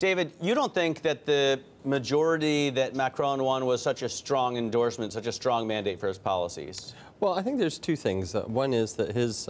David, you don't think that the majority that Macron won was such a strong endorsement, such a strong mandate for his policies? Well, I think there's two things. One is that his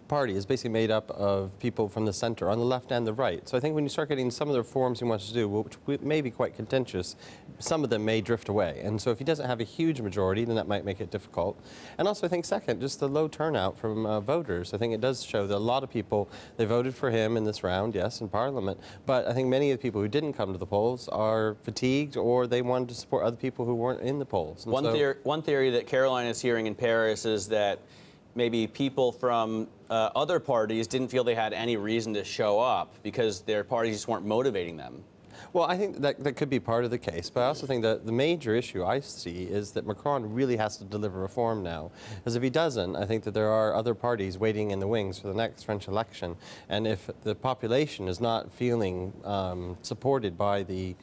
party is basically made up of people from the center, on the left and the right. So I think when you start getting some of the reforms he wants to do, which may be quite contentious, some of them may drift away. And so if he doesn't have a huge majority, then that might make it difficult. And also I think second, just the low turnout from voters. I think it does show that a lot of people, they voted for him in this round, yes, in Parliament. But I think many of the people who didn't come to the polls are fatigued, or they wanted to support other people who weren't in the polls. And one theory that Caroline is hearing in Paris is that maybe people from other parties didn't feel they had any reason to show up because their parties just weren't motivating them. Well, I think that could be part of the case, but I also think that the major issue I see is that Macron really has to deliver reform now. Because if he doesn't, I think that there are other parties waiting in the wings for the next French election. And if the population is not feeling supported by the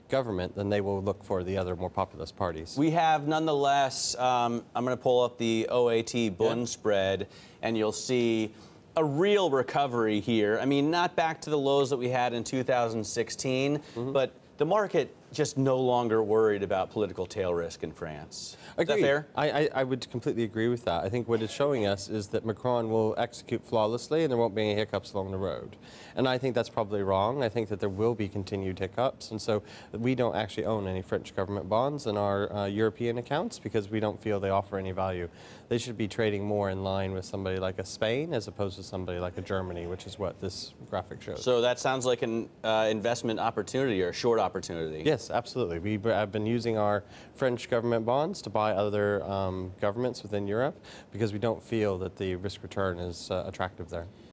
government, then they will look for the other more populist parties. We have, nonetheless, I'm going to pull up the OAT Bund spread, and you'll see a real recovery here. I mean, not back to the lows that we had in 2016, but the market just no longer worried about political tail risk in France. Is that fair? I would completely agree with that. I think what it's showing us is that Macron will execute flawlessly and there won't be any hiccups along the road. And I think that's probably wrong. I think that there will be continued hiccups. And so we don't actually own any French government bonds in our European accounts because we don't feel they offer any value. They should be trading more in line with somebody like a Spain as opposed to somebody like a Germany, which is what this graphic shows. So that sounds like an investment opportunity or a short opportunity. Yes, absolutely. We have been using our French government bonds to buy other governments within Europe because we don't feel that the risk return is attractive there.